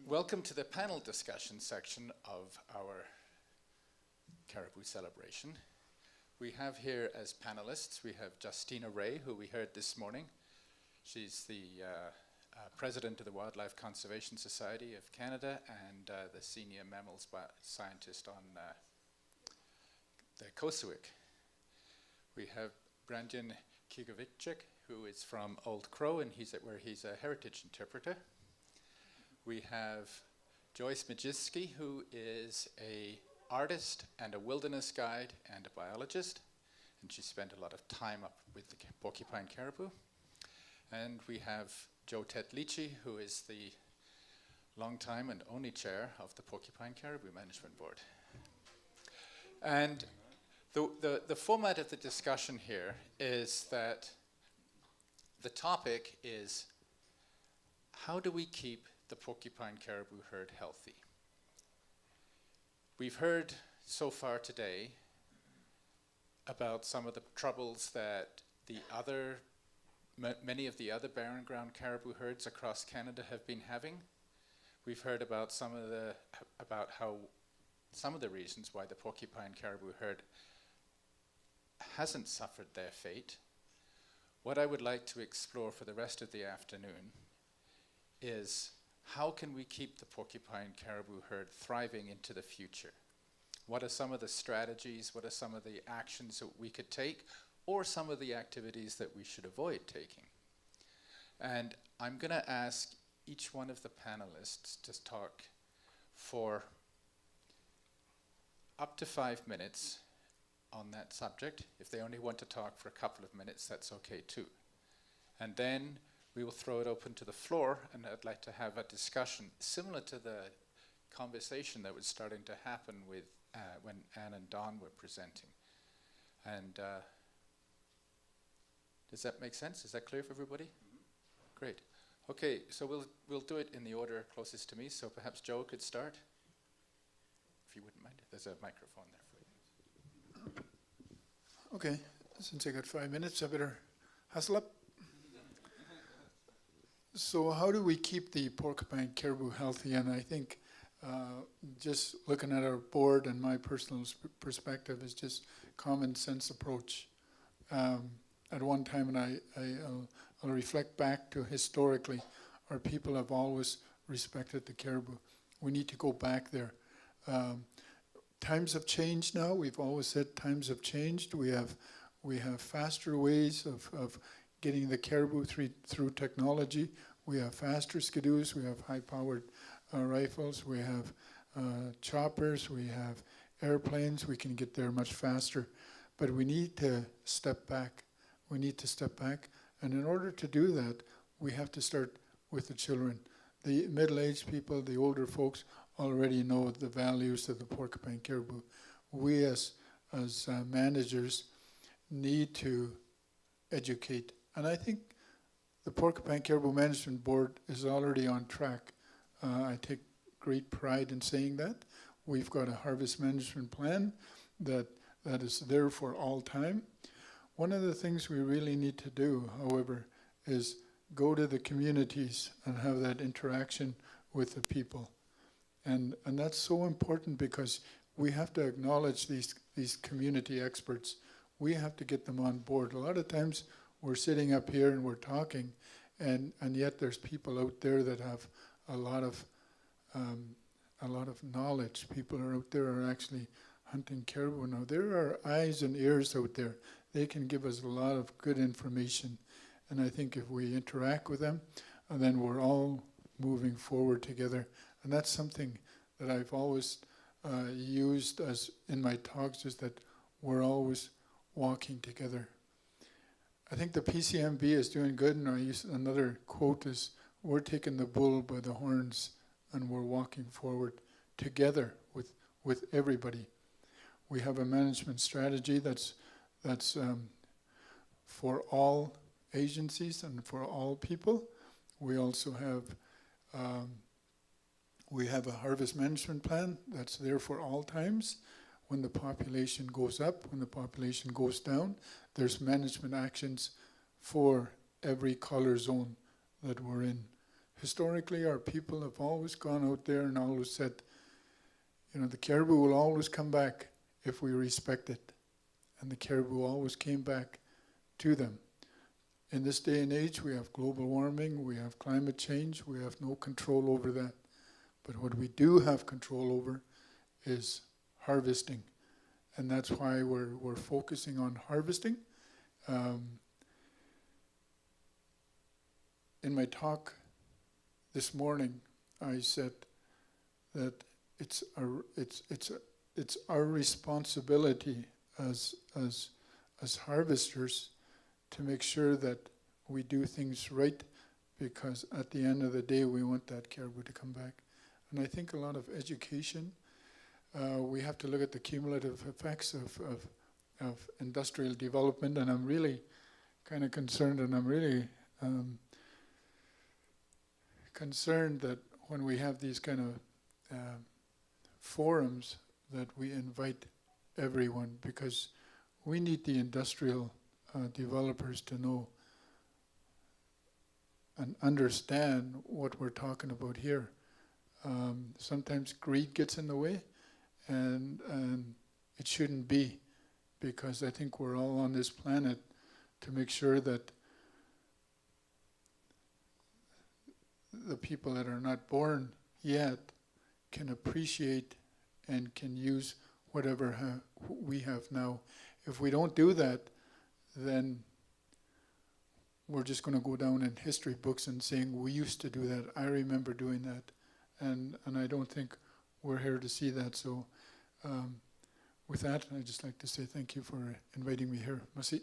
Welcome to the panel discussion section of our Caribou celebration. We have here as panelists, we have Justina Ray, who we heard this morning. She's the president of the Wildlife Conservation Society of Canada and the senior mammals scientist on the COSEWIC. We have Brandon Kyikavichik, who is from Old Crow, and he's a heritage interpreter. We have Joyce Majiski, who is an artist and a wilderness guide and a biologist, and she spent a lot of time up with the Porcupine Caribou. And we have Joe Tetlichi, who is the longtime and only chair of the Porcupine Caribou Management Board. And the format of the discussion here is that the topic is, how do we keep the Porcupine Caribou herd healthy? We've heard so far today about some of the troubles that many of the other barren ground caribou herds across Canada have been having. We've heard about some of the reasons why the Porcupine Caribou herd hasn't suffered their fate. What I would like to explore for the rest of the afternoon is, how can we keep the Porcupine Caribou herd thriving into the future? What are some of the strategies, what are some of the actions that we could take, or some of the activities that we should avoid taking? And I'm going to ask each one of the panelists to talk for up to 5 minutes on that subject. If they only want to talk for a couple of minutes, that's okay too. And then we will throw it open to the floor, and I'd like to have a discussion similar to the conversation that was starting to happen with when Anne and Don were presenting. And does that make sense? Is that clear for everybody? Mm-hmm. Great. Okay, so we'll do it in the order closest to me. So perhaps Joe could start, if you wouldn't mind. There's a microphone there for you. Okay, since I got 5 minutes, I better hustle up. So how do we keep the Porcupine Caribou healthy? And I think just looking at our board and my personal perspective is just common sense approach. At one time, and I'll reflect back to historically, our people have always respected the caribou. We need to go back there. Times have changed now. We've always said times have changed. We have faster ways of getting the caribou through technology. We have faster skidoos. We have high-powered rifles. We have choppers. We have airplanes. We can get there much faster. But we need to step back. We need to step back. And in order to do that, we have to start with the children. The middle-aged people, the older folks, already know the values of the Porcupine Caribou. We as managers need to educate. And I think the Porcupine Caribou Management Board is already on track. I take great pride in saying that. We've got a harvest management plan that is there for all time. One of the things we really need to do, however, is go to the communities and have that interaction with the people. And that's so important, because we have to acknowledge these community experts. We have to get them on board. A lot of times we're sitting up here and we're talking, and yet there's people out there that have a lot of knowledge. People are out there are actually hunting caribou now. There are eyes and ears out there. They can give us a lot of good information. And I think if we interact with them, and then we're all moving forward together. And that's something that I've always used as in my talks, is that we're always walking together. I think the PCMB is doing good, and I use another quote is, we're taking the bull by the horns and we're walking forward together with everybody. We have a management strategy that's for all agencies and for all people. We also have a harvest management plan that's there for all times. When the population goes up, when the population goes down, there's management actions for every color zone that we're in. historically, our people have always gone out there and always said, you know, the caribou will always come back if we respect it. And the caribou always came back to them. In this day and age, we have global warming, we have climate change, we have no control over that. But what we do have control over is harvesting. And that's why we're focusing on harvesting. In my talk this morning, I said that it's our responsibility as harvesters to make sure that we do things right, because at the end of the day we want that caribou to come back. And I think a lot of education, we have to look at the cumulative effects of industrial development, and I'm really kind of concerned, and I'm really concerned that when we have these kind of forums that we invite everyone, because we need the industrial developers to know and understand what we're talking about here. Sometimes greed gets in the way, and it shouldn't be, because I think we're all on this planet to make sure that the people that are not born yet can appreciate and can use whatever we have now. If we don't do that, then we're just going to go down in history books and saying, we used to do that, I remember doing that. And I don't think we're here to see that. So with that, I'd just like to say thank you for inviting me here. Merci.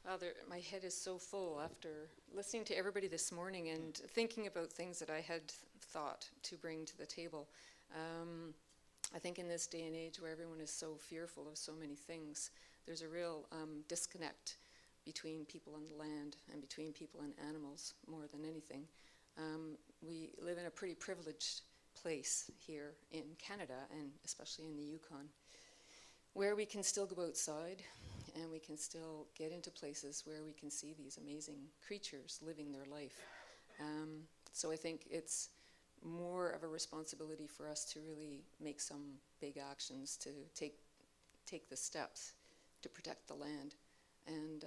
Wow, my head is so full after listening to everybody this morning and thinking about things that I had thought to bring to the table. I think in this day and age where everyone is so fearful of so many things, there's a real disconnect between people and the land and between people and animals more than anything. We live in a pretty privileged place here in Canada, and especially in the Yukon, where we can still go outside and we can still get into places where we can see these amazing creatures living their life. So I think it's more of a responsibility for us to really make some big actions, to take the steps to protect the land. And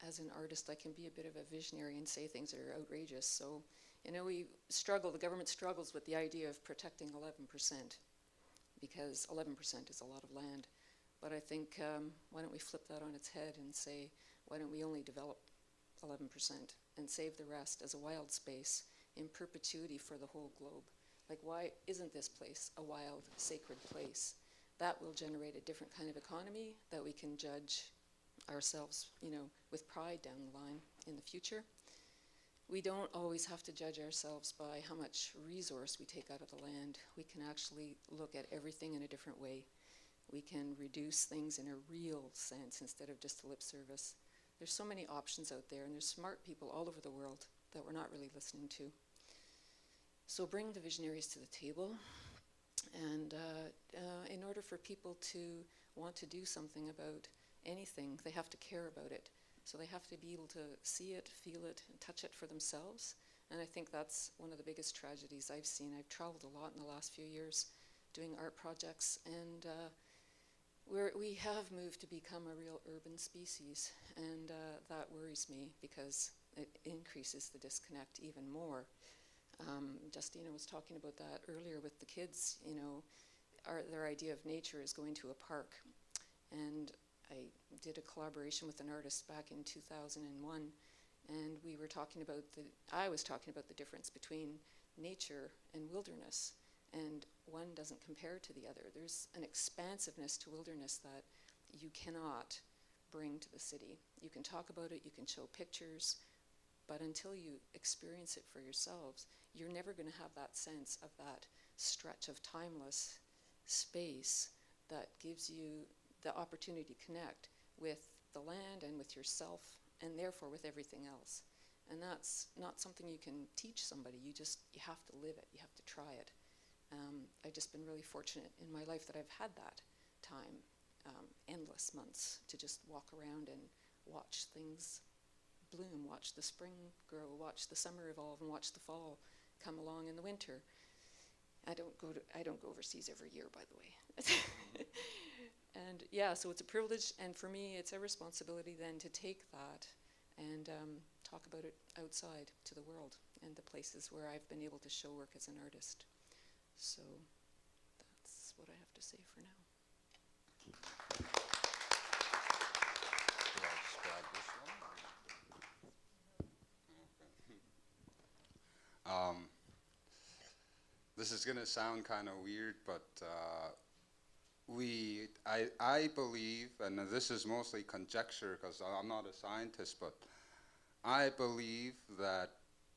as an artist, I can be a bit of a visionary and say things that are outrageous. So, you know, the government struggles with the idea of protecting 11%, because 11% is a lot of land. But I think, why don't we flip that on its head and say, why don't we only develop 11% and save the rest as a wild space in perpetuity for the whole globe? Like, why isn't this place a wild, sacred place? That will generate a different kind of economy that we can judge ourselves, you know, with pride down the line in the future. We don't always have to judge ourselves by how much resource we take out of the land. We can actually look at everything in a different way. We can reduce things in a real sense instead of just a lip service. There's so many options out there, and there's smart people all over the world that we're not really listening to. So bring the visionaries to the table, and in order for people to want to do something about anything, they have to care about it. So they have to be able to see it, feel it, and touch it for themselves. And I think that's one of the biggest tragedies I've seen. I've traveled a lot in the last few years doing art projects, and we have moved to become a real urban species, and that worries me because it increases the disconnect even more. Justina was talking about that earlier with the kids. You know, their idea of nature is going to a park, and I did a collaboration with an artist back in 2001, and I was talking about the difference between nature and wilderness, and one doesn't compare to the other. There's an expansiveness to wilderness that you cannot bring to the city. You can talk about it, you can show pictures, but until you experience it for yourselves, you're never going to have that sense of that stretch of timeless space that gives you the opportunity to connect with the land and with yourself, and therefore with everything else. And that's not something you can teach somebody. You have to live it, you have to try it. I've just been really fortunate in my life that I've had that time endless months to just walk around and watch things bloom, watch the spring grow, watch the summer evolve, and watch the fall come along in the winter. I don't go overseas every year, by the way. And yeah, so it's a privilege, and for me, it's a responsibility then to take that and talk about it outside to the world and the places where I've been able to show work as an artist. So that's what I have to say for now. Should I describe this one? Okay. This is going to sound kind of weird, but I believe, and this is mostly conjecture because I'm not a scientist, but I believe that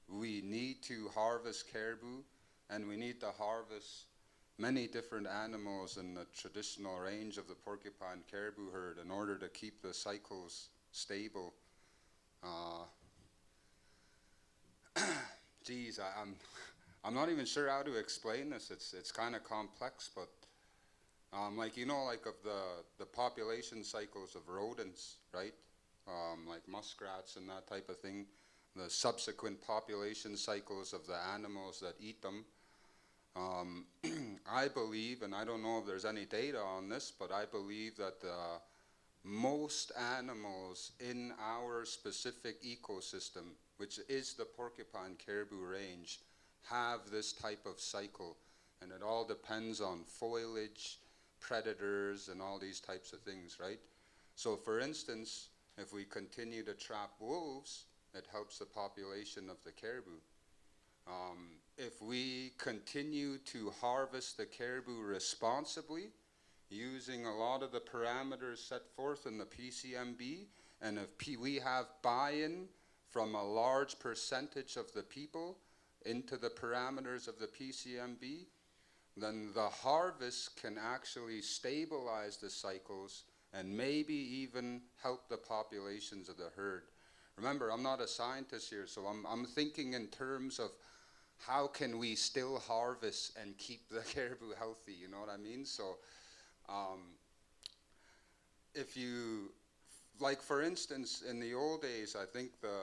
we need to harvest caribou, and we need to harvest many different animals in the traditional range of the Porcupine Caribou Herd in order to keep the cycles stable. Geez, I'm not even sure how to explain this. It's kind of complex, but like, you know, like of the population cycles of rodents, right? Like muskrats and that type of thing, the subsequent population cycles of the animals that eat them. I believe, and I don't know if there's any data on this, but I believe that most animals in our specific ecosystem, which is the Porcupine Caribou range, have this type of cycle, and it all depends on foliage, predators, and all these types of things, right? So for instance, if we continue to trap wolves, it helps the population of the caribou. If we continue to harvest the caribou responsibly, using a lot of the parameters set forth in the PCMB, and if we have buy-in from a large percentage of the people into the parameters of the PCMB, then the harvest can actually stabilize the cycles and maybe even help the populations of the herd. Remember, I'm not a scientist here, so I'm thinking in terms of how can we still harvest and keep the caribou healthy, you know what I mean? So if you, like for instance, in the old days, I think the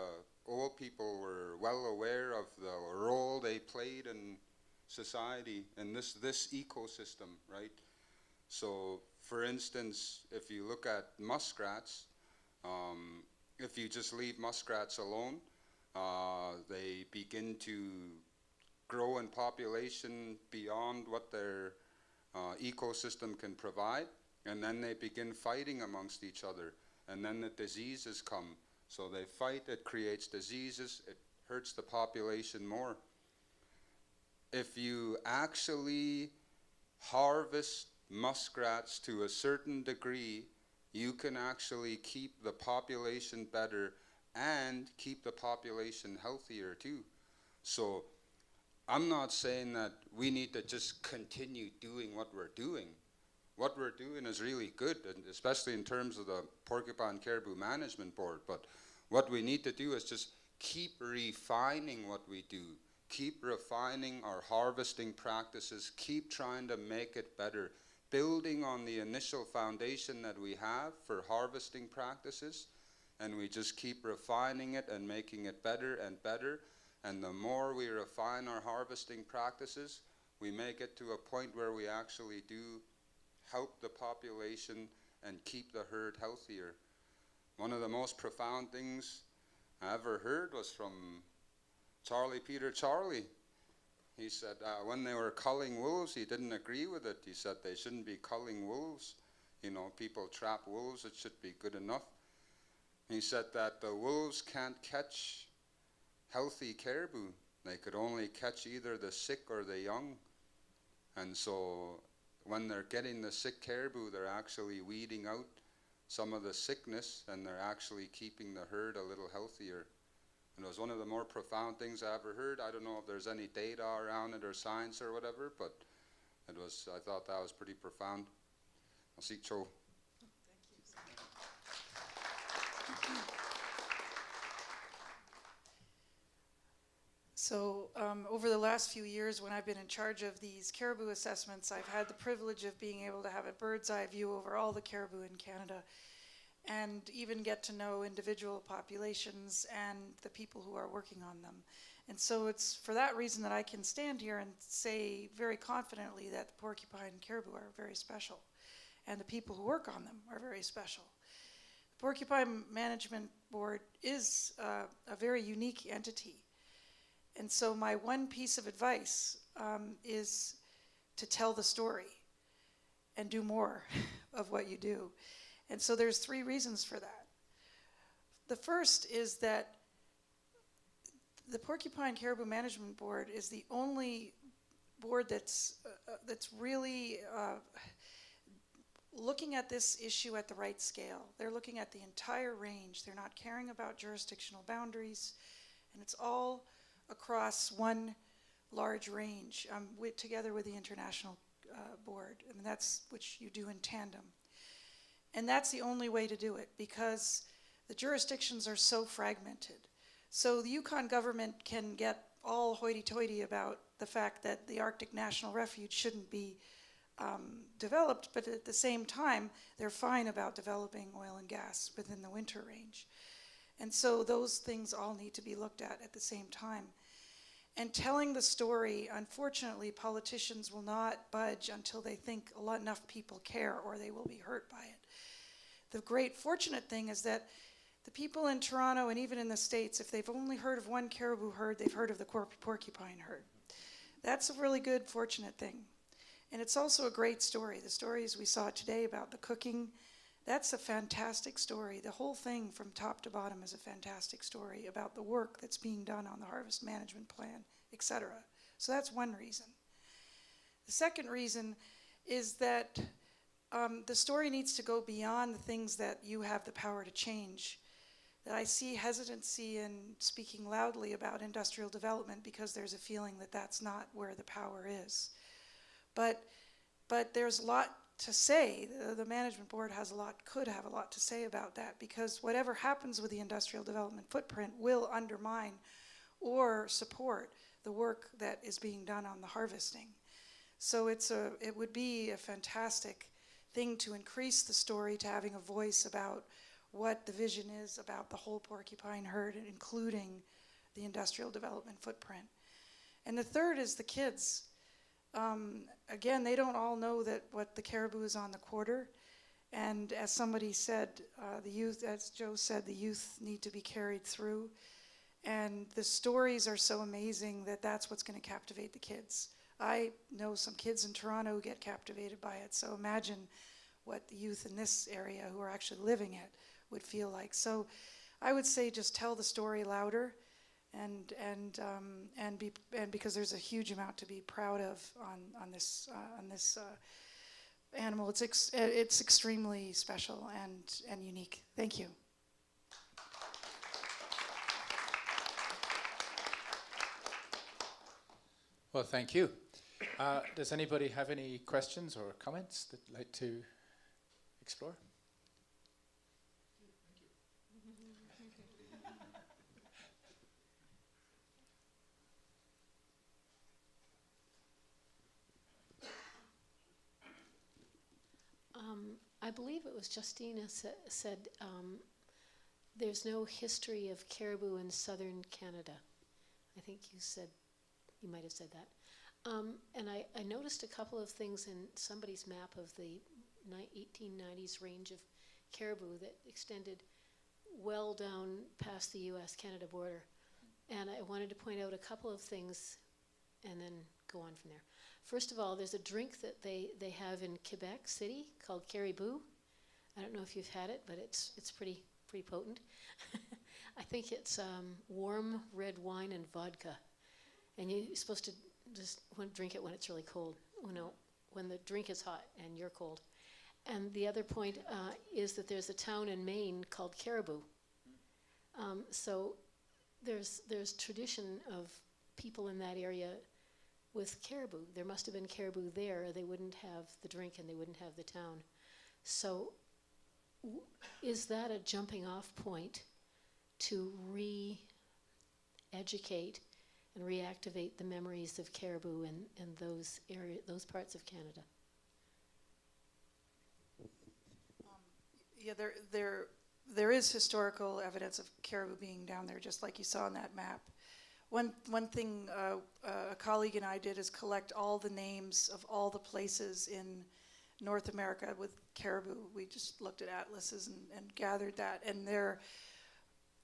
old people were well aware of the role they played in society and this ecosystem, right? So for instance, if you look at muskrats, if you just leave muskrats alone, they begin to grow in population beyond what their ecosystem can provide, and then they begin fighting amongst each other, and then the diseases come. So they fight, it creates diseases, it hurts the population more. If you actually harvest muskrats to a certain degree, you can actually keep the population better and keep the population healthier too. So I'm not saying that we need to just continue doing what we're doing. What we're doing is really good, and especially in terms of the Porcupine Caribou Management Board, but what we need to do is just keep refining what we do, keep refining our harvesting practices, keep trying to make it better, building on the initial foundation that we have for harvesting practices, and we just keep refining it and making it better and better. And the more we refine our harvesting practices, we may get to a point where we actually do help the population and keep the herd healthier. One of the most profound things I ever heard was from Charlie Peter Charlie. He said when they were culling wolves, he didn't agree with it. He said they shouldn't be culling wolves. You know, people trap wolves, it should be good enough. He said that the wolves can't catch healthy caribou. They could only catch either the sick or the young. And so when they're getting the sick caribou, they're actually weeding out some of the sickness, and they're actually keeping the herd a little healthier. And it was one of the more profound things I ever heard. I don't know if there's any data around it or science or whatever, but it was, I thought that was pretty profound. I'll see Cho. So over the last few years when I've been in charge of these caribou assessments, I've had the privilege of being able to have a bird's eye view over all the caribou in Canada and even get to know individual populations and the people who are working on them. And so it's for that reason that I can stand here and say very confidently that the porcupine caribou are very special and the people who work on them are very special. The Porcupine Management Board is a very unique entity. And so my one piece of advice is to tell the story and do more of what you do. And so there's 3 reasons for that. The first is that the Porcupine Caribou Management Board is the only board that's really looking at this issue at the right scale. They're looking at the entire range. They're not caring about jurisdictional boundaries, and it's all across one large range, together with the international board. I mean, that's which you do in tandem. And that's the only way to do it because the jurisdictions are so fragmented. So the Yukon government can get all hoity-toity about the fact that the Arctic National Refuge shouldn't be developed, but at the same time, they're fine about developing oil and gas within the winter range. And so those things all need to be looked at the same time. And telling the story, unfortunately, politicians will not budge until they think enough people care or they will be hurt by it. The great fortunate thing is that the people in Toronto and even in the States, if they've only heard of one caribou herd, they've heard of the porcupine herd. That's a really good, fortunate thing. And it's also a great story. The stories we saw today about the cooking, that's a fantastic story. The whole thing from top to bottom is a fantastic story about the work that's being done on the harvest management plan, etc. So that's one reason. The second reason is that the story needs to go beyond the things that you have the power to change. That I see hesitancy in speaking loudly about industrial development because there's a feeling that that's not where the power is. But there's a lot to say. The management board could have a lot to say about that because whatever happens with the industrial development footprint will undermine or support the work that is being done on the harvesting. So it would be a fantastic thing to increase the story to having a voice about what the vision is about the whole porcupine herd, including the industrial development footprint. And the third is the kids. Again, they don't all know that what the caribou is on the quarter. And as somebody said, the youth, as Joe said, the youth need to be carried through. And the stories are so amazing that that's what's going to captivate the kids. I know some kids in Toronto who get captivated by it, so imagine what the youth in this area who are actually living it would feel like. So I would say just tell the story louder, and because there's a huge amount to be proud of on this animal. It's extremely special and unique. Thank you. Well, thank you. Does anybody have any questions or comments that they'd like to explore? I believe it was Justina said there's no history of caribou in southern Canada. I think you might have said that. And I noticed a couple of things in somebody's map of the 1890s range of caribou that extended well down past the US-Canada border. And I wanted to point out a couple of things and then go on from there. First of all, there's a drink that they have in Quebec City called Caribou. I don't know if you've had it, but it's pretty potent. I think it's warm red wine and vodka. And you're supposed to just drink it when it's really cold. When the drink is hot and you're cold. And the other point is that there's a town in Maine called Caribou. So there's tradition of people in that area with caribou. There must have been caribou there, or they wouldn't have the drink and they wouldn't have the town. So is that a jumping off point to re-educate and reactivate the memories of caribou in those parts of Canada. Yeah, there is historical evidence of caribou being down there, just like you saw on that map. One thing a colleague and I did is collect all the names of all the places in North America with caribou. We just looked at atlases and gathered that, and they're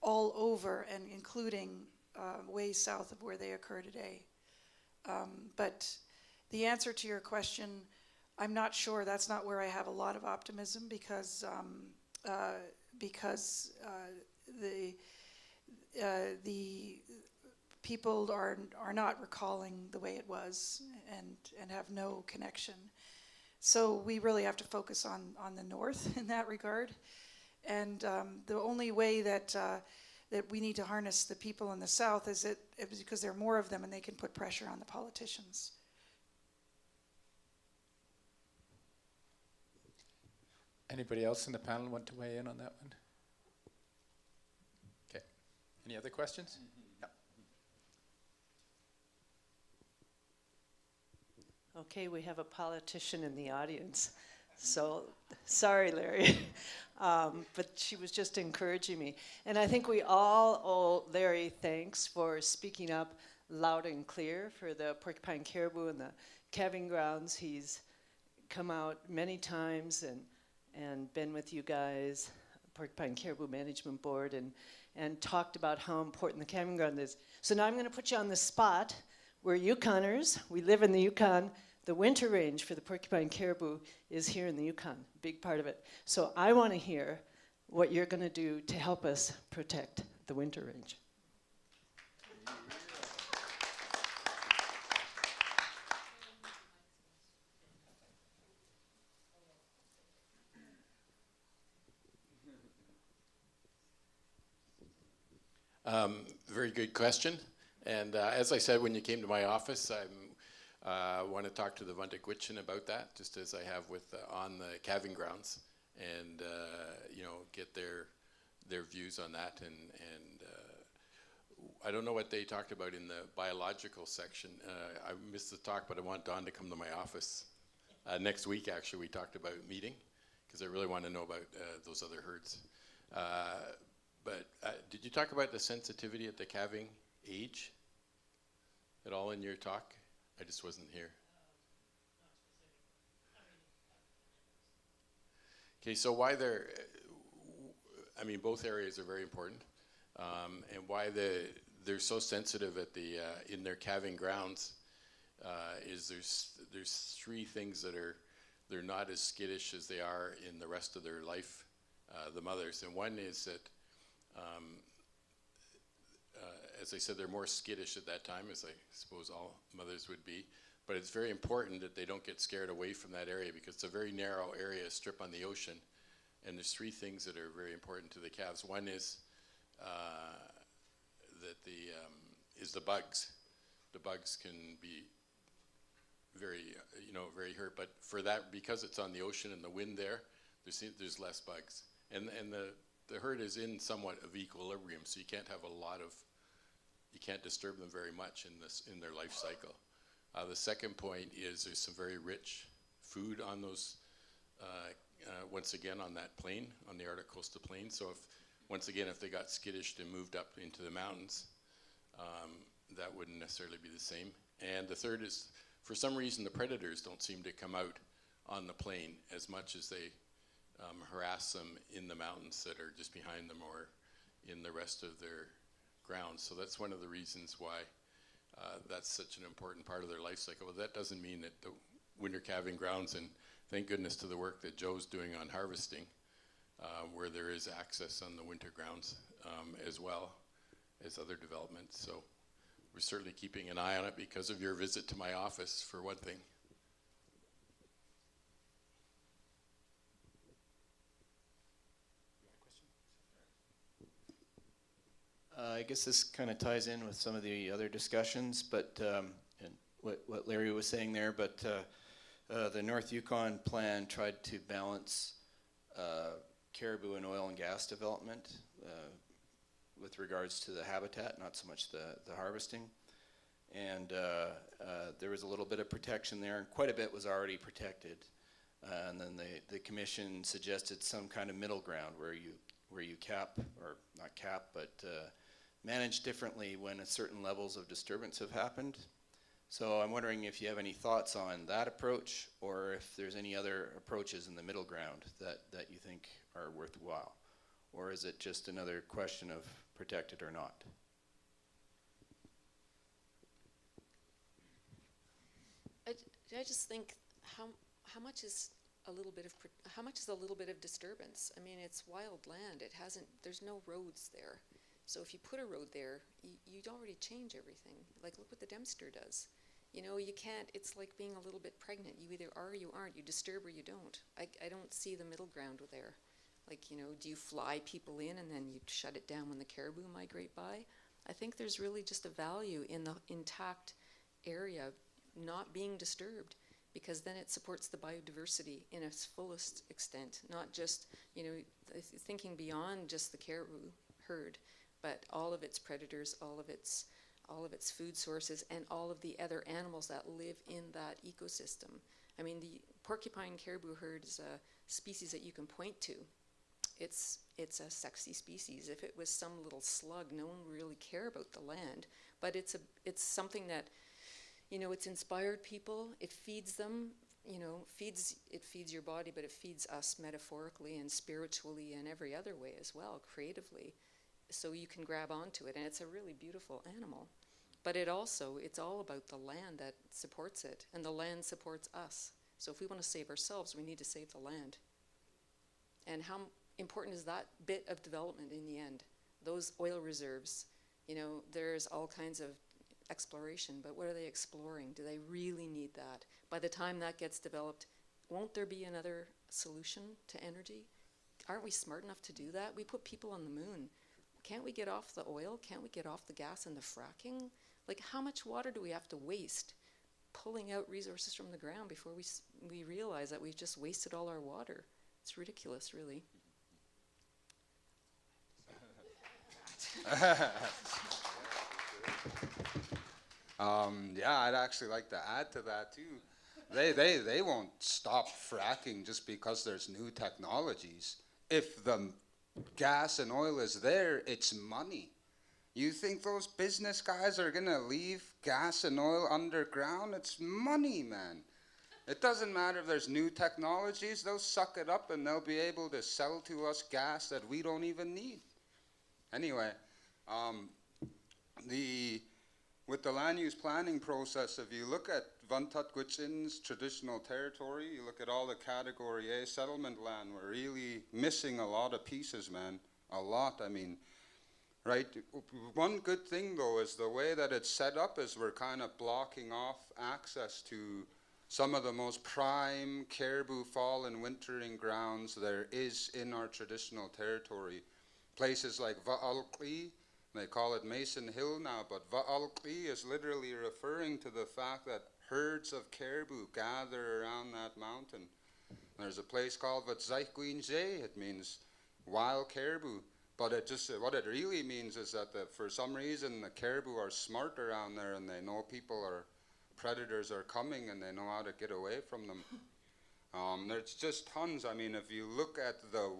all over, and including way south of where they occur today. But the answer to your question, I'm not sure. That's not where I have a lot of optimism, because the people are not recalling the way it was, and have no connection. So we really have to focus on the north in that regard. And the only way that we need to harness the people in the south is because there are more of them and they can put pressure on the politicians. Anybody else in the panel want to weigh in on that one? Okay. Any other questions? Yeah. Okay, we have a politician in the audience. So, sorry, Larry. But she was just encouraging me. And I think we all owe Larry thanks for speaking up loud and clear for the Porcupine Caribou and the calving grounds. He's come out many times and been with you guys, Porcupine Caribou Management Board, and talked about how important the calving ground is. So now I'm going to put you on the spot. We're Yukoners. We live in the Yukon. The winter range for the Porcupine Caribou is here in the Yukon, big part of it. So I want to hear what you're going to do to help us protect the winter range. Very good question. And as I said when you came to my office, I want to talk to the Vuntut Gwitchin about that, just as I have with on the calving grounds, and you know, get their views on that. And I don't know what they talked about in the biological section. I missed the talk, but I want Don to come to my office next week. Actually, we talked about meeting because I really want to know about those other herds. But did you talk about the sensitivity at the calving age at all in your talk? I just wasn't here. Okay, so why they're, I mean, both areas are very important, and why they're so sensitive at the in their calving grounds is there's three things that they're not as skittish as they are in the rest of their life, the mothers, and one is that. As I said, they're more skittish at that time, as I suppose all mothers would be. But it's very important that they don't get scared away from that area, because it's a very narrow area, strip on the ocean. And there's three things that are very important to the calves. One is that the bugs. The bugs can be very, very hurt. But for that, because it's on the ocean and the wind there's less bugs. And the herd is in somewhat of equilibrium, so you can't have you can't disturb them very much in their life cycle. The second point is there's some very rich food on those, once again on that plain, on the Arctic coastal plain. So if they got skittish and moved up into the mountains, that wouldn't necessarily be the same. And the third is, for some reason, the predators don't seem to come out on the plain as much as they harass them in the mountains that are just behind them or in the rest of their grounds. So that's one of the reasons why that's such an important part of their life cycle. But that doesn't mean that the winter calving grounds, and thank goodness to the work that Joe's doing on harvesting, where there is access on the winter grounds as well as other developments. So we're certainly keeping an eye on it because of your visit to my office, for one thing. I guess this kind of ties in with some of the other discussions, but and what Larry was saying there. But the North Yukon plan tried to balance caribou and oil and gas development with regards to the habitat, not so much the harvesting. and there was a little bit of protection there, and quite a bit was already protected. And then the commission suggested some kind of middle ground where you cap, or not cap, but manage differently when certain levels of disturbance have happened. So I'm wondering if you have any thoughts on that approach, or if there's any other approaches in the middle ground that you think are worthwhile, or is it just another question of protected or not? I just think how much is a little bit of disturbance? I mean, it's wild land. There's no roads there. So if you put a road there, you'd already change everything. Like, look what the Dempster does. You know, you can't, it's like being a little bit pregnant. You either are or you aren't. You disturb or you don't. I don't see the middle ground there. Like, you know, do you fly people in and then you shut it down when the caribou migrate by? I think there's really just a value in the intact area not being disturbed, because then it supports the biodiversity in its fullest extent, not just, you know, thinking beyond just the caribou herd, but all of its predators, all of its food sources, and all of the other animals that live in that ecosystem. I mean, the porcupine caribou herd is a species that you can point to. It's a sexy species. If it was some little slug, no one would really care about the land, but it's something that, you know, it's inspired people. It feeds them, you know, it feeds your body, but it feeds us metaphorically and spiritually and every other way as well, creatively. So you can grab onto it, and it's a really beautiful animal. But it's all about the land that supports it, and the land supports us. So if we want to save ourselves, we need to save the land. And how important is that bit of development in the end? Those oil reserves, you know, there's all kinds of exploration, but what are they exploring? Do they really need that? By the time that gets developed, won't there be another solution to energy? Aren't we smart enough to do that? We put people on the moon. Can't we get off the oil? Can't we get off the gas and the fracking? Like, how much water do we have to waste pulling out resources from the ground before we realize that we've just wasted all our water? It's ridiculous, really. Yeah, I'd actually like to add to that too. They won't stop fracking just because there's new technologies. If the gas and oil is there, it's money. You think those business guys are gonna leave gas and oil underground? It's money, man. It doesn't matter if there's new technologies, they'll suck it up and they'll be able to sell to us gas that we don't even need. Anyway, with the land use planning process, if you look at Vuntut Gwitchin's traditional territory, you look at all the Category A settlement land, we're really missing a lot of pieces, man. A lot, I mean. Right? One good thing, though, is the way that it's set up is we're kind of blocking off access to some of the most prime caribou fall and wintering grounds there is in our traditional territory. Places like Va'alqi, they call it Mason Hill now, but Va'alqi is literally referring to the fact that herds of caribou gather around that mountain. There's a place called Vatzaikguinje, it means wild caribou. But what it really means is that for some reason the caribou are smart around there and they know predators are coming and they know how to get away from them. There's just tons. I mean, if you look at the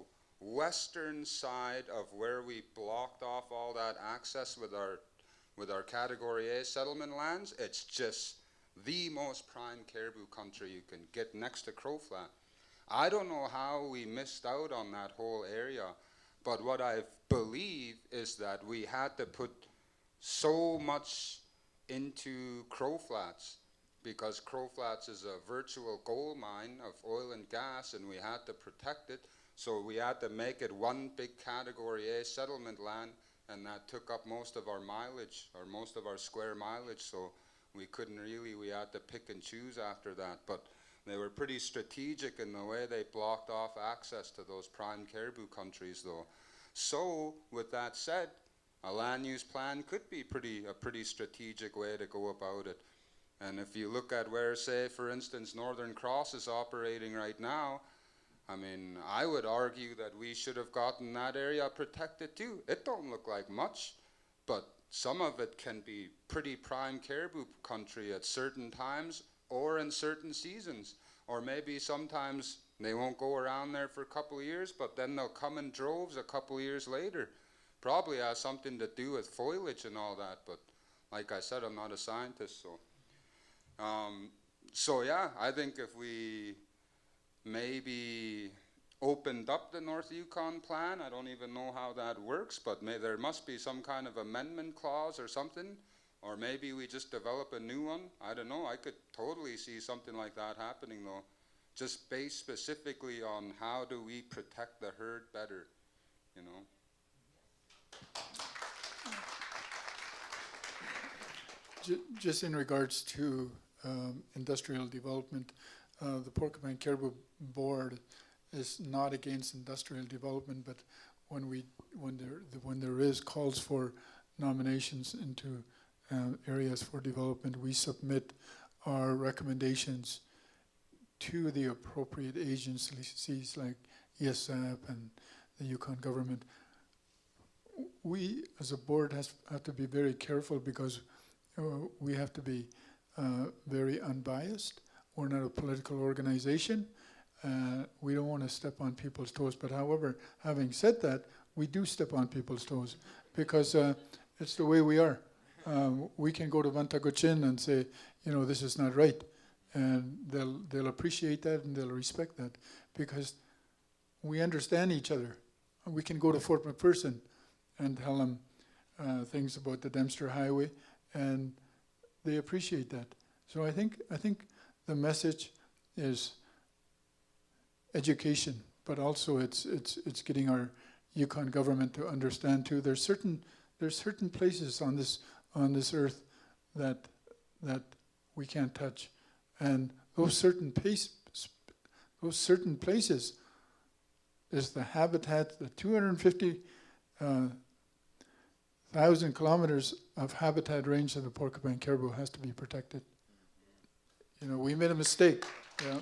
western side of where we blocked off all that access with our Category A settlement lands, it's just the most prime caribou country you can get next to Crow Flat. I don't know how we missed out on that whole area. But what I believe is that we had to put so much into Crow Flats because Crow Flats is a virtual gold mine of oil and gas and we had to protect it. So we had to make it one big Category A settlement land, and that took up most of our mileage or most of our square mileage. So we had to pick and choose after that. But they were pretty strategic in the way they blocked off access to those prime caribou countries, though. So, with that said, a land use plan could be a pretty strategic way to go about it. And if you look at where, say, for instance, Northern Cross is operating right now, I mean, I would argue that we should have gotten that area protected too. It don't look like much, but some of it can be pretty prime caribou country at certain times or in certain seasons. Or maybe sometimes they won't go around there for a couple of years, but then they'll come in droves a couple of years later. Probably has something to do with foliage and all that, but like I said, I'm not a scientist, so. So yeah, I think if we maybe opened up the North Yukon plan, I don't even know how that works, but there must be some kind of amendment clause or something, or maybe we just develop a new one. I don't know, I could totally see something like that happening though, just based specifically on how do we protect the herd better, you know. Just in regards to industrial development, the Porcupine Caribou Board is not against industrial development, but when there is calls for nominations into areas for development, we submit our recommendations to the appropriate agencies like ESAP and the Yukon government. We, as a board, have to be very careful because we have to be very unbiased. We're not a political organization. We don't want to step on people's toes. But however, having said that, we do step on people's toes because it's the way we are. We can go to Gwitchin and say, you know, this is not right. And they'll appreciate that and they'll respect that because we understand each other. We can go to Fort McPherson and tell them things about the Dempster Highway, and they appreciate that. So I think the message is education, but also it's getting our Yukon government to understand too. There's certain places on this earth that we can't touch, and those certain places is the habitat, the 250,000 kilometers of habitat range of the Porcupine Caribou has to be protected. You know, we made a mistake. Yeah.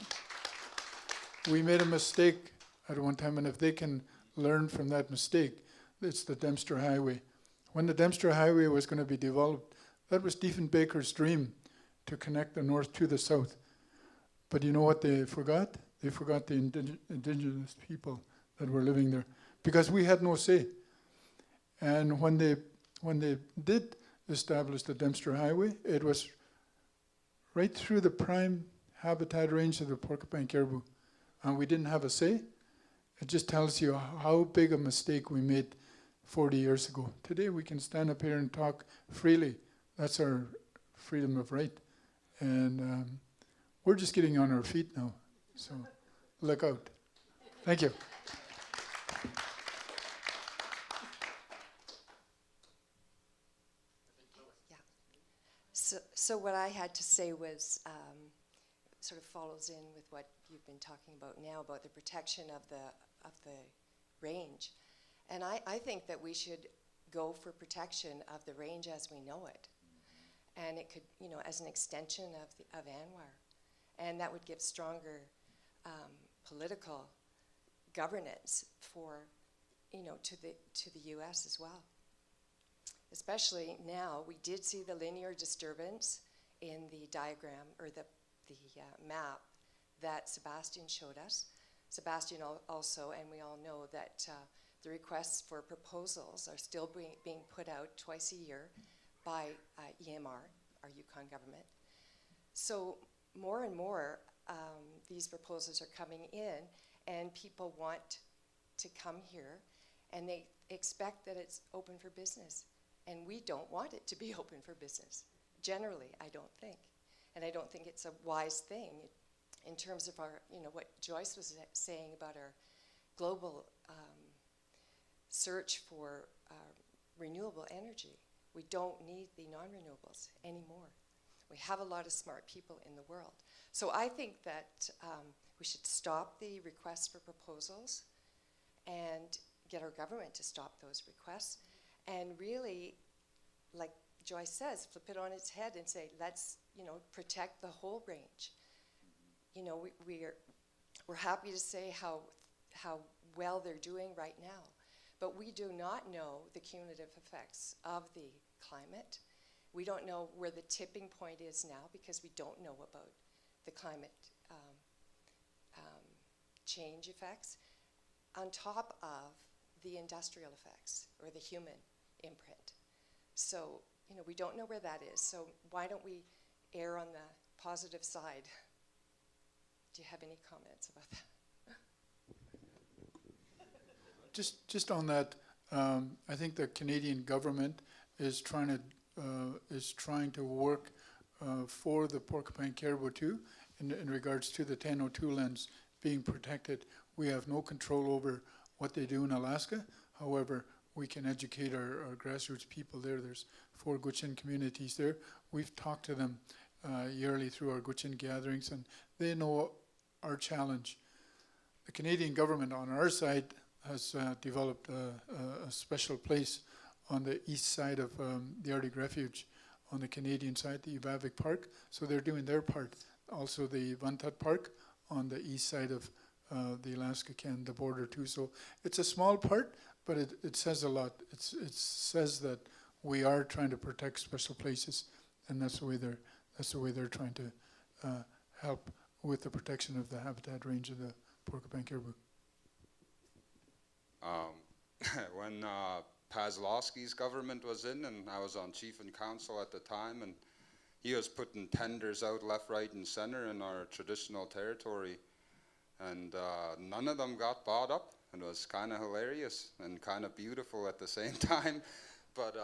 We made a mistake at one time, and if they can learn from that mistake, it's the Dempster Highway. When the Dempster Highway was going to be developed, that was Diefenbaker's dream, to connect the north to the south. But you know what they forgot? They forgot the indigenous people that were living there, because we had no say. And when they did establish the Dempster Highway, it was right through the prime habitat range of the Porcupine Caribou, and we didn't have a say. It just tells you how big a mistake we made 40 years ago. Today we can stand up here and talk freely. That's our freedom of right. And we're just getting on our feet now, so look out. Thank you. So what I had to say was sort of follows in with what you've been talking about now about the protection of the range, and I think that we should go for protection of the range as we know it, and it could, you know, as an extension of ANWR, and that would give stronger political governance for, you know, to the U.S. as well. Especially now, we did see the linear disturbance in the diagram, or the map that Sebastian showed us. Sebastian also, and we all know that the requests for proposals are still being put out twice a year by EMR, our Yukon government. So more and more, these proposals are coming in, and people want to come here, and they expect that it's open for business. And we don't want it to be open for business. Generally, I don't think. And I don't think it's a wise thing in terms of our, you know, what Joyce was saying about our global search for renewable energy. We don't need the non-renewables anymore. We have a lot of smart people in the world. So I think that we should stop the requests for proposals and get our government to stop those requests. And really, like Joyce says, flip it on its head and say, let's, you know, protect the whole range. You know, we're happy to say how well they're doing right now, But we do not know the cumulative effects of the climate. We don't know where the tipping point is now because we don't know about the climate change effects, on top of the industrial effects or the human imprint. So, you know, we don't know where that is. So why don't we err on the positive side? Do you have any comments about that? Just on that, I think the Canadian government is trying to work for the Porcupine Caribou too, in regards to the 1002 lands being protected. We have no control over what they do in Alaska. However, we can educate our grassroots people there. There's 4 Gwitchin communities there. We've talked to them yearly through our Gwitchin gatherings, and they know our challenge. The Canadian government on our side has developed a special place on the east side of the Arctic Refuge, on the Canadian side, the Kyikavichik Park. So they're doing their part. Also the Vuntut Park on the east side of the Alaska-Canada border too. So it's a small part, but it says a lot. It says that we are trying to protect special places, and that's the way they're trying to help with the protection of the habitat range of the Porcupine Caribou. When Pazlowski's government was in, and I was on chief and council at the time, and he was putting tenders out left, right, and center in our traditional territory, and none of them got bought up. It was kind of hilarious and kind of beautiful at the same time, but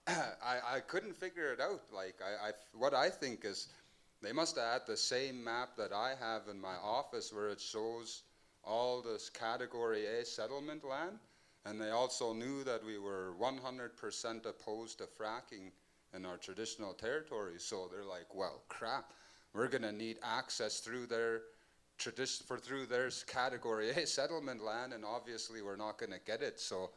I couldn't figure it out. Like, what I think is they must have had the same map that I have in my office, where it shows all this Category A settlement land, and they also knew that we were 100% opposed to fracking in our traditional territories. So they're like, well, crap, we're going to need access through their through their Category A settlement land, and obviously we're not going to get it. So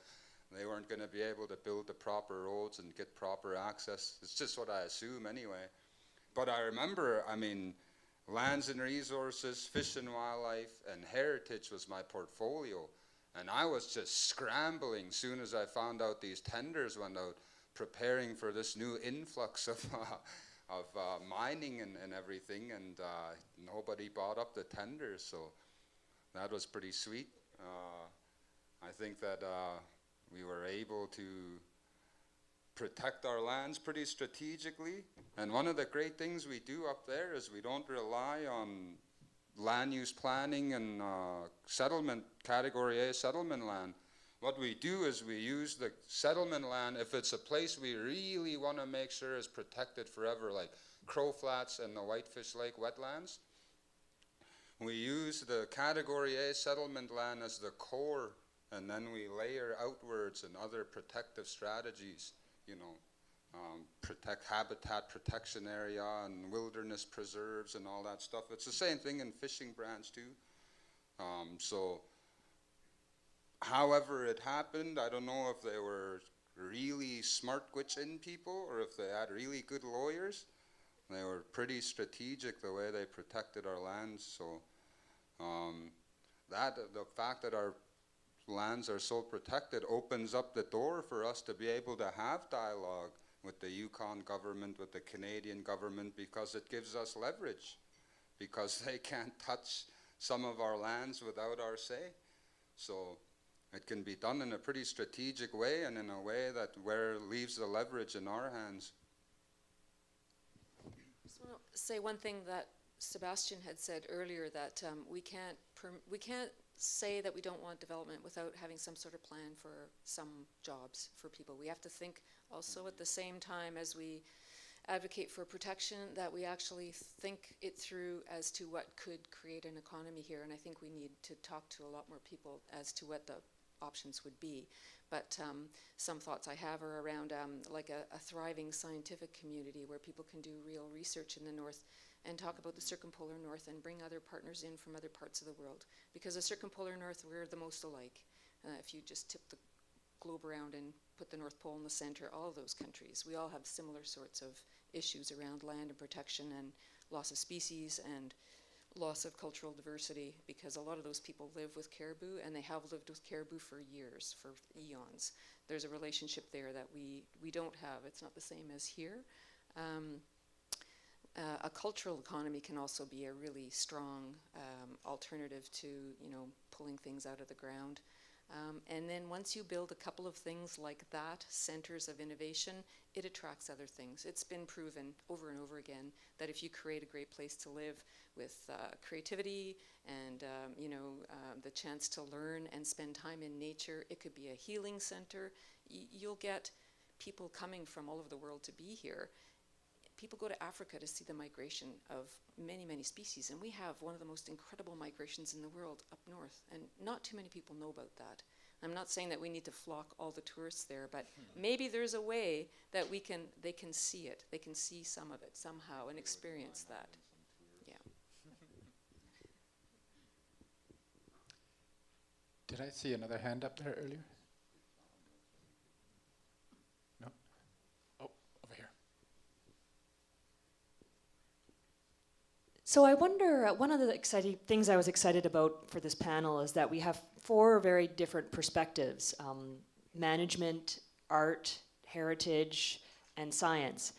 they weren't going to be able to build the proper roads and get proper access. It's just what I assume anyway. But I remember, I mean, lands and resources, fish and wildlife, and heritage was my portfolio. And I was just scrambling soon as I found out these tenders went out, preparing for this new influx of mining and everything, and nobody bought up the tenders, so that was pretty sweet. I think that we were able to protect our lands pretty strategically, and one of the great things we do up there is we don't rely on land use planning and settlement, Category A settlement land. What we do is we use the settlement land if it's a place we really want to make sure is protected forever, like Crow Flats and the Whitefish Lake wetlands. We use the Category A settlement land as the core, and then we layer outwards and other protective strategies, you know, protect habitat protection area and wilderness preserves and all that stuff. It's the same thing in fishing branch too. So however it happened, I don't know if they were really smart Gwitchin people or if they had really good lawyers. They were pretty strategic the way they protected our lands. So the fact that our lands are so protected opens up the door for us to be able to have dialogue with the Yukon government, with the Canadian government, because it gives us leverage, because they can't touch some of our lands without our say. So it can be done in a pretty strategic way, and in a way that leaves the leverage in our hands. I just want to say one thing that Sebastian had said earlier, that we can't say that we don't want development without having some sort of plan for some jobs for people. We have to think also at the same time as we advocate for protection that we actually think it through as to what could create an economy here. And I think we need to talk to a lot more people as to what the options would be. But some thoughts I have are around like a thriving scientific community where people can do real research in the north and talk about the circumpolar north and bring other partners in from other parts of the world. Because the circumpolar north, we're the most alike. If you just tip the globe around and put the North Pole in the center, all of those countries, we all have similar sorts of issues around land and protection and loss of species and loss of cultural diversity, because a lot of those people live with caribou, and they have lived with caribou for years, for eons. There's a relationship there that we don't have. It's not the same as here. A cultural economy can also be a really strong alternative to, pulling things out of the ground. And then once you build a couple of things like that, centers of innovation, it attracts other things. It's been proven over and over again that if you create a great place to live with creativity and the chance to learn and spend time in nature, it could be a healing center. You'll get people coming from all over the world to be here. People go to Africa to see the migration of many, many species, and we have one of the most incredible migrations in the world up north, and not too many people know about that. I'm not saying that we need to flock all the tourists there, but maybe there's a way that they can see it. They can see some of it somehow and experience that. Yeah. Did I see another hand up there earlier? No? Oh, over here. So I wonder, one of the exciting things I was excited about for this panel is that we have 4 very different perspectives: management, art, heritage, and science.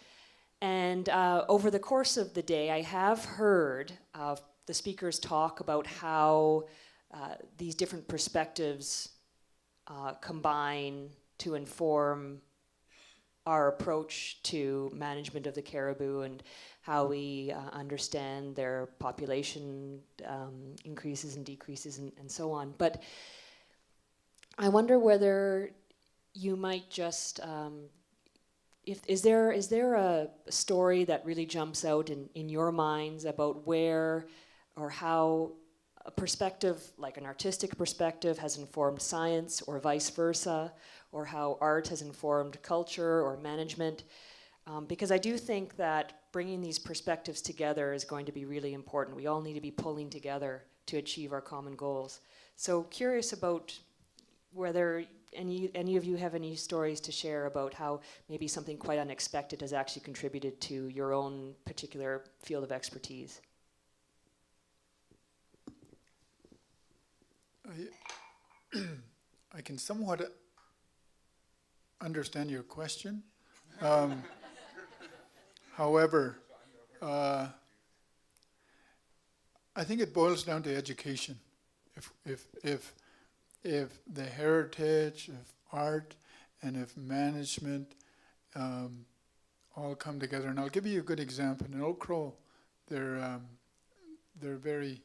And over the course of the day, I have heard the speakers talk about how these different perspectives combine to inform our approach to management of the caribou and how we understand their population increases and decreases and so on. But I wonder whether you might just, is there a story that really jumps out in your minds about where or how a perspective, like an artistic perspective, has informed science or vice versa, or how art has informed culture or management? Because I do think that bringing these perspectives together is going to be really important. We all need to be pulling together to achieve our common goals. So curious about whether any of you have any stories to share about how maybe something quite unexpected has actually contributed to your own particular field of expertise. I can somewhat understand your question. However, I think it boils down to education. If the heritage, if art, and if management all come together, and I'll give you a good example. In Oak Crow, they're very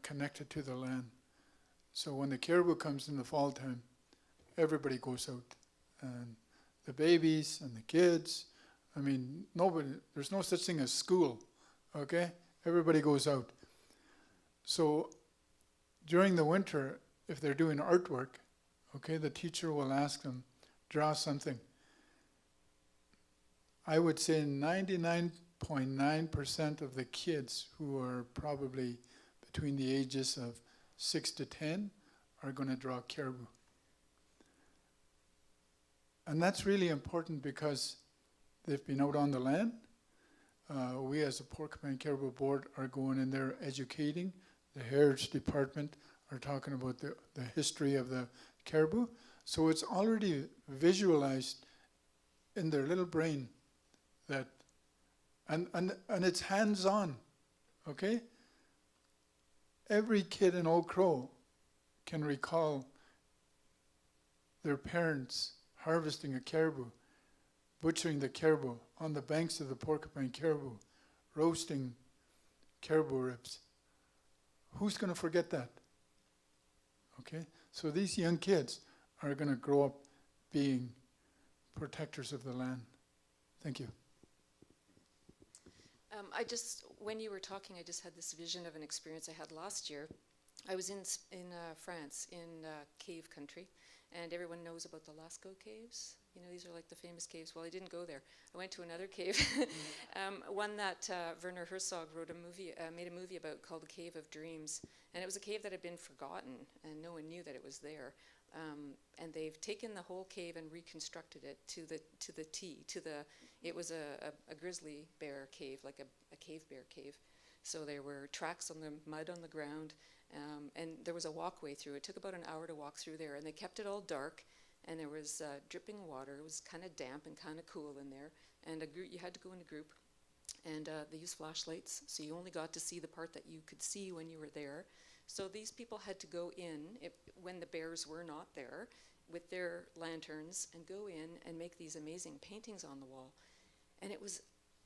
connected to the land. So when the caribou comes in the fall time, everybody goes out, and the babies and the kids. I mean, there's no such thing as school, okay? Everybody goes out. So during the winter, if they're doing artwork, okay, the teacher will ask them, draw something. I would say 99.9% of the kids who are probably between the ages of 6 to 10 are going to draw caribou. And that's really important because they've been out on the land. We as a Porcupine Caribou Board are going in there educating. The Heritage Department are talking about the history of the caribou. So it's already visualized in their little brain that, and it's hands-on, okay? Every kid in Oak Crow can recall their parents harvesting a caribou, butchering the caribou on the banks of the Porcupine Caribou, roasting caribou ribs. Who's going to forget that? Okay, so these young kids are going to grow up being protectors of the land. Thank you. When you were talking, I just had this vision of an experience I had last year. I was in France, in cave country, and everyone knows about the Lascaux caves. You know, these are like the famous caves. Well, I didn't go there. I went to another cave, one that Werner Herzog made a movie about, called The Cave of Dreams. And it was a cave that had been forgotten, and no one knew that it was there. And they've taken the whole cave and reconstructed it to the T. It was a grizzly bear cave, like a cave bear cave. So there were tracks on the mud on the ground, and there was a walkway through. It took about an hour to walk through there, and they kept it all dark, and there was dripping water. It was kind of damp and kind of cool in there, and you had to go in a group, and they used flashlights, so you only got to see the part that you could see when you were there. So these people had to go in when the bears were not there with their lanterns and go in and make these amazing paintings on the wall. And it was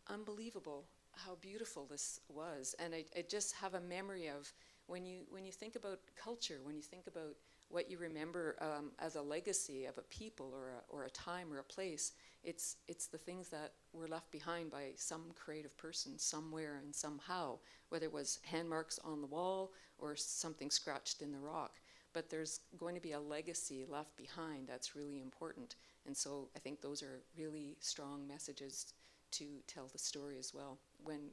unbelievable how beautiful this was. And I just have a memory of when you think about culture, when you think about what you remember as a legacy of a people or a time or a place, it's the things that were left behind by some creative person somewhere and somehow, whether it was hand marks on the wall or something scratched in the rock. But there's going to be a legacy left behind that's really important. And so I think those are really strong messages to tell the story as well, when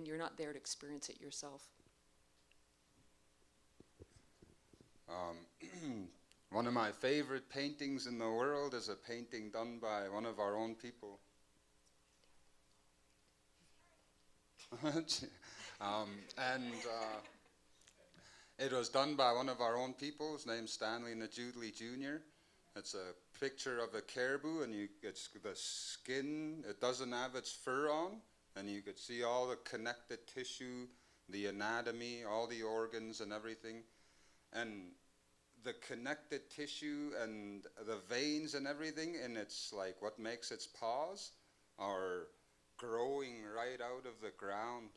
you're not there to experience it yourself. One of my favorite paintings in the world is a painting done by one of our own people. It was done by one of our own people. His name's Stanley Najudley Jr. It's a picture of a caribou, and it's the skin, it doesn't have its fur on, and you could see all the connected tissue, the anatomy, all the organs and everything. And the connected tissue and the veins and everything, and it's like what makes its paws are growing right out of the ground.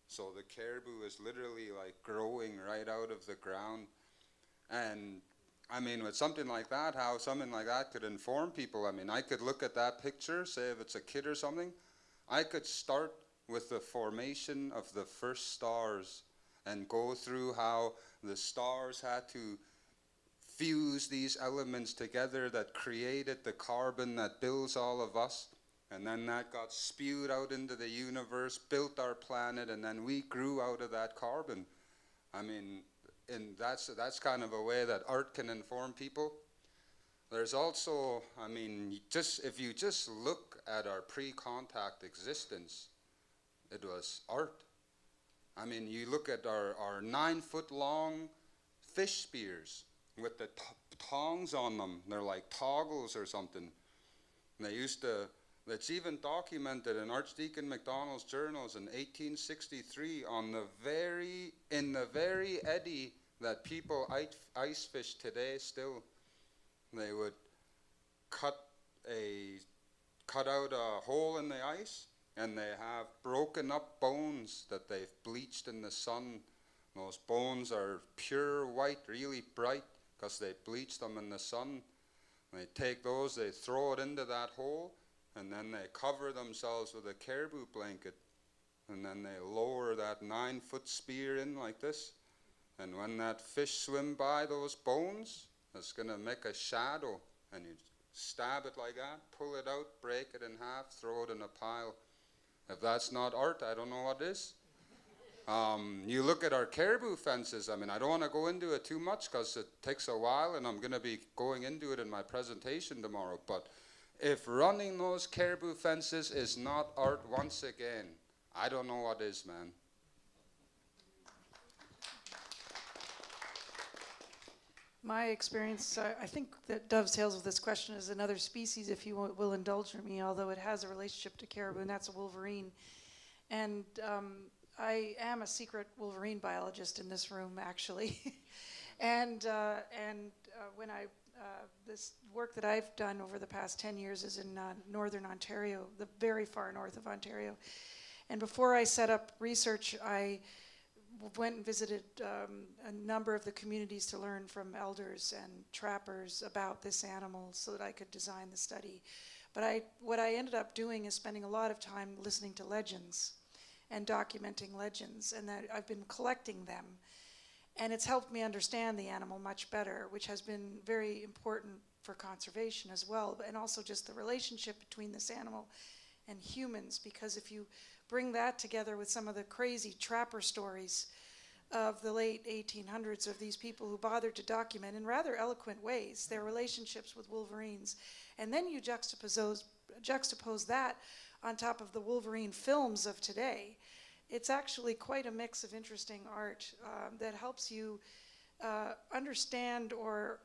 So the caribou is literally like growing right out of the ground. And I mean, with something like that, how something like that could inform people. I mean, I could look at that picture, say if it's a kid or something, I could start with the formation of the first stars and go through how the stars had to fuse these elements together that created the carbon that builds all of us. And then that got spewed out into the universe, built our planet, and then we grew out of that carbon. I mean, and that's kind of a way that art can inform people. There's also, I mean, if you just look at our pre-contact existence, it was art. I mean, you look at our 9-foot-long fish spears with the tongs on them. They're like toggles or something. And they used to, it's even documented in Archdeacon MacDonald's journals in 1863 in the very eddy that people ice fish today still. They would cut out a hole in the ice, and they have broken up bones that they've bleached in the sun. Those bones are pure white, really bright, because they bleached them in the sun. They take those, they throw it into that hole, and then they cover themselves with a caribou blanket, and then they lower that 9-foot spear in like this, and when that fish swim by those bones, it's going to make a shadow, and you stab it like that, pull it out, break it in half, throw it in a pile. If that's not art, I don't know what is. You look at our caribou fences. I mean, I don't want to go into it too much because it takes a while, and I'm going to be going into it in my presentation tomorrow, but if running those caribou fences is not art once again, I don't know what is, man. My experience, I think that dovetails with this question, is another species, if you will indulge me, although it has a relationship to caribou, and that's a wolverine. And I am a secret wolverine biologist in this room, actually. and when this work that I've done over the past 10 years is in northern Ontario, the very far north of Ontario. And before I set up research, I went and visited a number of the communities to learn from elders and trappers about this animal so that I could design the study. But what I ended up doing is spending a lot of time listening to legends and documenting legends, and that I've been collecting them. And it's helped me understand the animal much better, which has been very important for conservation as well, and also just the relationship between this animal and humans, because if you bring that together with some of the crazy trapper stories of the late 1800s of these people who bothered to document in rather eloquent ways their relationships with wolverines, and then you juxtapose that on top of the wolverine films of today, it's actually quite a mix of interesting art that helps you understand or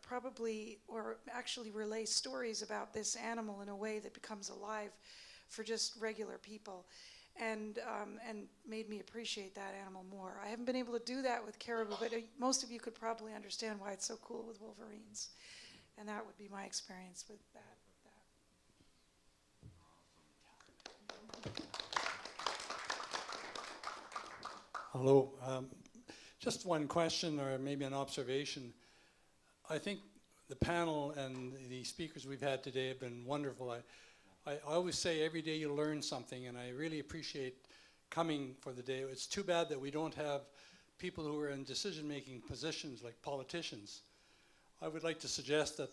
actually relay stories about this animal in a way that becomes alive for just regular people, and made me appreciate that animal more. I haven't been able to do that with caribou, but most of you could probably understand why it's so cool with wolverines, and that would be my experience with that. Hello. Just one question or maybe an observation. I think the panel and the speakers we've had today have been wonderful. I always say every day you learn something, and I really appreciate coming for the day. It's too bad that we don't have people who are in decision-making positions like politicians. I would like to suggest that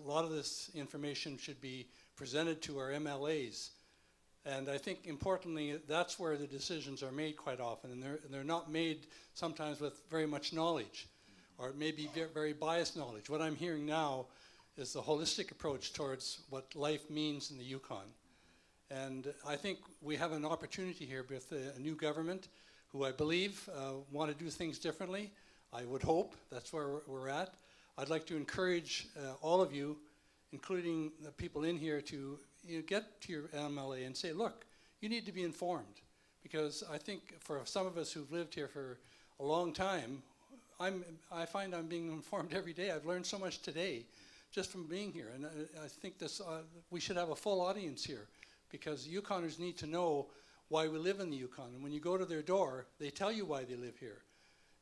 a lot of this information should be presented to our MLAs. And I think importantly, that's where the decisions are made quite often, and they're not made sometimes with very much knowledge, or maybe very biased knowledge. What I'm hearing now is the holistic approach towards what life means in the Yukon. And I think we have an opportunity here with a new government who I believe want to do things differently. I would hope that's where we're at. I'd like to encourage all of you, including the people in here, to get to your MLA and say, look, you need to be informed. Because I think for some of us who've lived here for a long time, I find I'm being informed every day. I've learned so much today just from being here. And I think this, we should have a full audience here, because Yukoners need to know why we live in the Yukon. And when you go to their door, they tell you why they live here.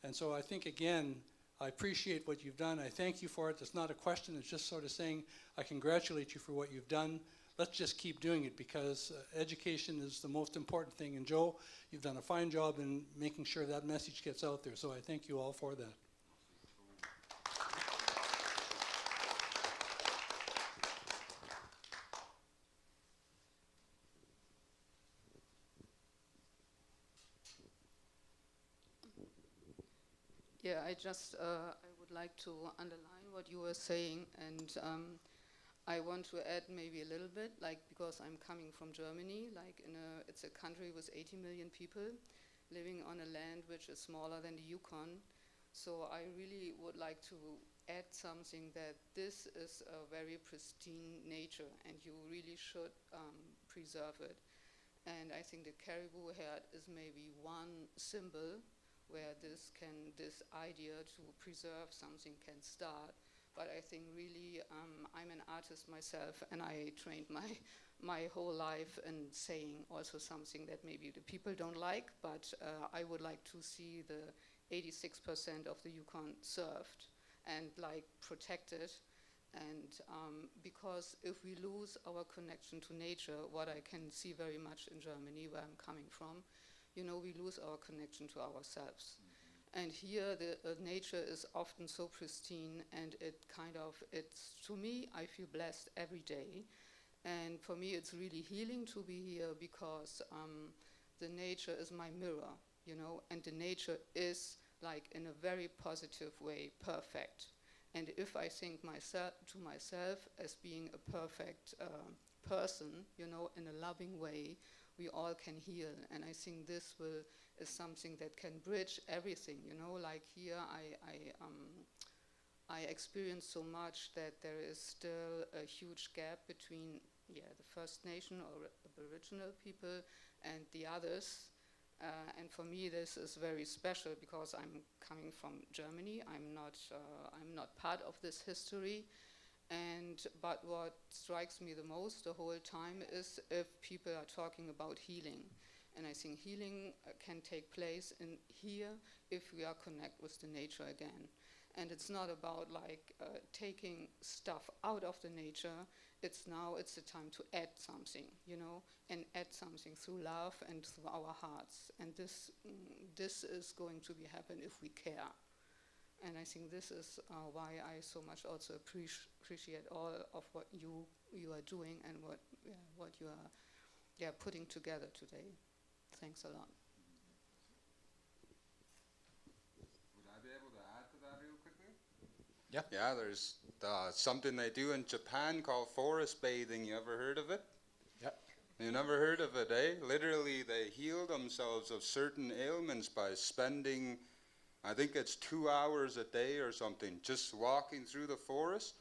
And so I think, again, I appreciate what you've done. I thank you for it. It's not a question. It's just sort of saying, I congratulate you for what you've done. Let's just keep doing it, because education is the most important thing. And Joe, you've done a fine job in making sure that message gets out there. So I thank you all for that. Yeah, I would like to underline what you were saying, and I want to add maybe a little bit, because I'm coming from Germany, it's a country with 80 million people living on a land which is smaller than the Yukon. So I really would like to add something, that this is a very pristine nature, and you really should preserve it. And I think the caribou herd is maybe one symbol where this idea to preserve something can start. But I think really, I'm an artist myself, and I trained my whole life in saying also something that maybe the people don't like, but I would like to see the 86% of the Yukon served and protected. And because if we lose our connection to nature, what I can see very much in Germany, where I'm coming from, we lose our connection to ourselves. And here the nature is often so pristine, and it's, to me, I feel blessed every day. And for me, it's really healing to be here, because the nature is my mirror, and the nature is, in a very positive way, perfect. And if I think to myself as being a perfect person, in a loving way, we all can heal. And I think this is something that can bridge everything, here I experience so much that there is still a huge gap between the First Nation or Aboriginal people and the others. And for me this is very special, because I'm coming from Germany. I'm not part of this history. But what strikes me the most the whole time is if people are talking about healing. And I think healing can take place in here if we are connect with the nature again. And it's not about taking stuff out of the nature. It's the time to add something, and add something through love and through our hearts. And this is going to be happen if we care. And I think this is why I so much also appreciate all of what you are doing and what you are putting together today. Thanks a lot. Would I be able to add to that real quickly? Yeah. Yeah, there's something they do in Japan called forest bathing. You ever heard of it? Yeah. You never heard of it, eh? Literally, they heal themselves of certain ailments by spending, I think it's 2 hours a day or something, just walking through the forest.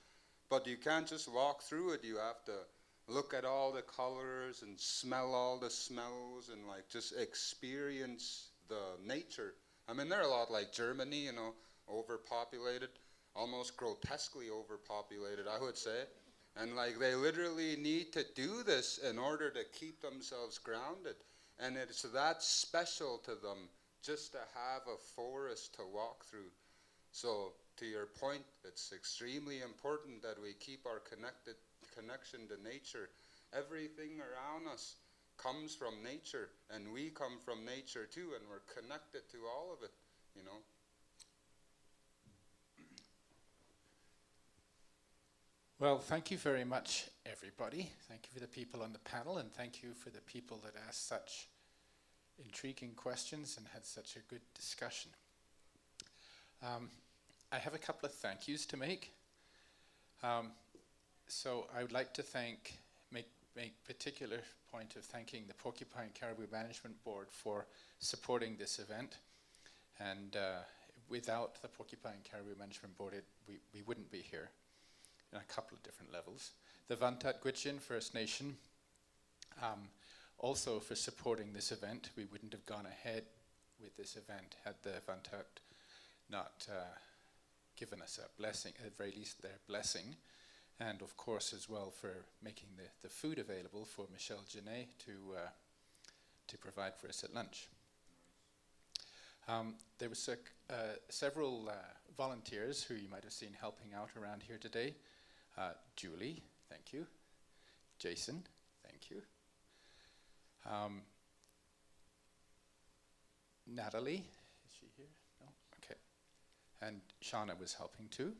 But you can't just walk through it. You have to look at all the colors and smell all the smells and like just experience the nature. I mean, they're a lot like Germany, you know, overpopulated, almost grotesquely overpopulated, I would say. And like they literally need to do this in order to keep themselves grounded. And it's that special to them just to have a forest to walk through. So to your point, it's extremely important that we keep our connection to nature. Everything around us comes from nature, and we come from nature too, and we're connected to all of it, you know. Well, thank you very much, everybody. Thank you for the people on the panel, and thank you for the people that asked such intriguing questions and had such a good discussion. I have a couple of thank yous to make. So I would like to make particular point of thanking the Porcupine Caribou Management Board for supporting this event. And without the Porcupine Caribou Management Board, we wouldn't be here on a couple of different levels. The Vuntut Gwitchin First Nation, also for supporting this event. We wouldn't have gone ahead with this event had the Vuntut not given us a blessing, at the very least their blessing. And of course as well for making the food available for Michelle Genet to provide for us at lunch. There were several volunteers who you might have seen helping out around here today. Julie, thank you. Jason, thank you. Natalie, is she here? No? Okay. And Shauna was helping too.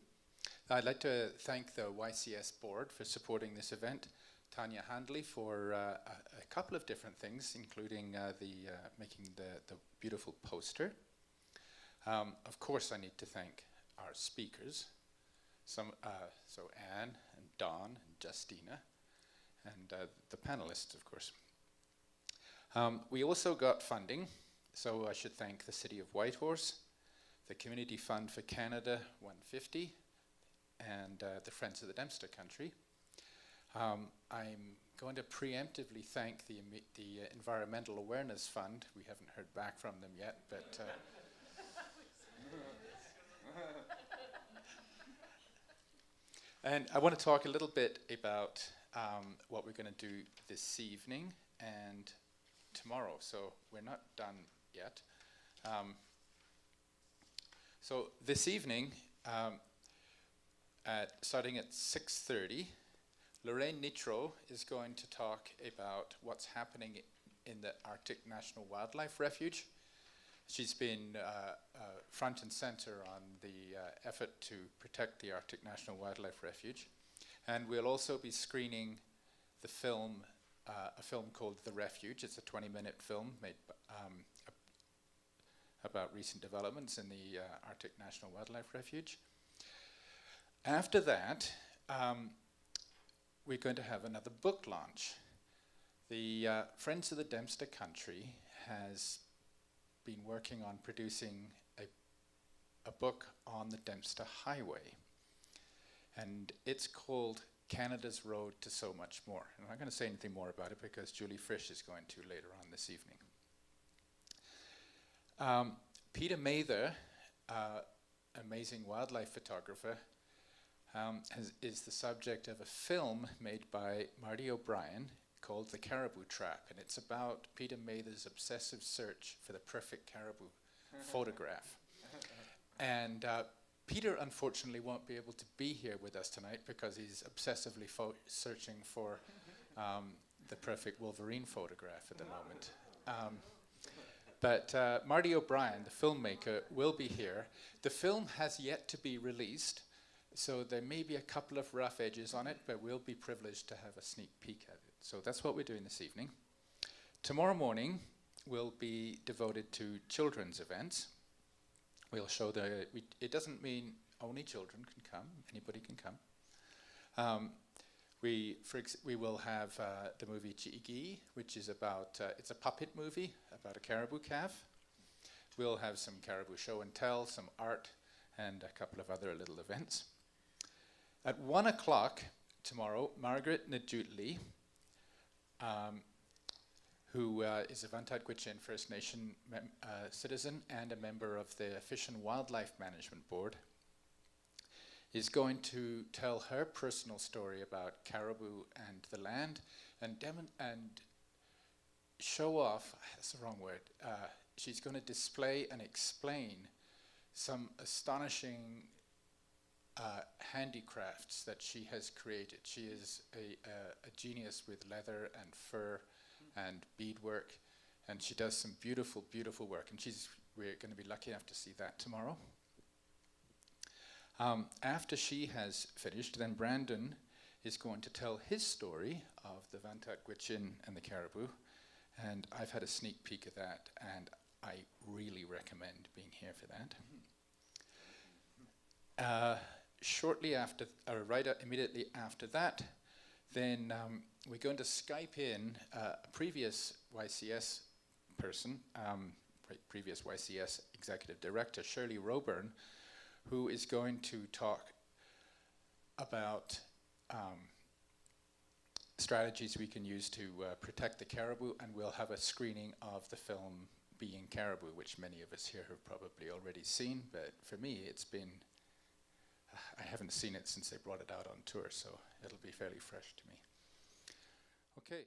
I'd like to thank the YCS board for supporting this event. Tanya Handley for a couple of different things, including making the beautiful poster. Of course, I need to thank our speakers. So Anne and Dawn and Justina, and the panelists, of course. We also got funding, so I should thank the City of Whitehorse, the Community Fund for Canada 150, and the Friends of the Dempster Country. I'm going to preemptively thank the Environmental Awareness Fund. We haven't heard back from them yet, but and I want to talk a little bit about what we're going to do this evening and tomorrow. So we're not done yet. So this evening, starting at 6:30, Lorraine Nitro is going to talk about what's happening in the Arctic National Wildlife Refuge. She's been front and center on the effort to protect the Arctic National Wildlife Refuge. And we'll also be screening the film, a film called The Refuge. It's a 20-minute film made about recent developments in the Arctic National Wildlife Refuge. After that, we're going to have another book launch. The Friends of the Dempster Country has been working on producing a book on the Dempster Highway. And it's called Canada's Road to So Much More. And I'm not going to say anything more about it because Julie Frisch is going to later on this evening. Peter Mather, amazing wildlife photographer, is the subject of a film made by Marty O'Brien called The Caribou Trap, and it's about Peter Mather's obsessive search for the perfect caribou photograph. And Peter unfortunately won't be able to be here with us tonight because he's obsessively searching for the perfect wolverine photograph at the moment. But Marty O'Brien, the filmmaker, will be here. The film has yet to be released, so there may be a couple of rough edges on it, but we'll be privileged to have a sneak peek at it. So that's what we're doing this evening. Tomorrow morning will be devoted to children's events. We'll show it doesn't mean only children can come, anybody can come. We will have the movie Chigi, which is about, it's a puppet movie about a caribou calf. We'll have some caribou show and tell, some art, and a couple of other little events. At 1 o'clock tomorrow, Margaret Najutli, who is a Vuntut Gwitchin First Nation citizen and a member of the Fish and Wildlife Management Board, is going to tell her personal story about caribou and the land, and show off, that's the wrong word, she's going to display and explain some astonishing handicrafts that she has created. She is a genius with leather and fur and beadwork, and she does some beautiful, beautiful work, and we're going to be lucky enough to see that tomorrow. After she has finished, then Brandon is going to tell his story of the Vuntut Gwitchin and the caribou, and I've had a sneak peek of that, and I really recommend being here for that. Shortly after, immediately after that, then we're going to Skype in a previous YCS person, previous YCS Executive Director, Shirley Roburn, who is going to talk about strategies we can use to protect the caribou, and we'll have a screening of the film Being Caribou, which many of us here have probably already seen, but for me it's been, I haven't seen it since they brought it out on tour, so it'll be fairly fresh to me. Okay.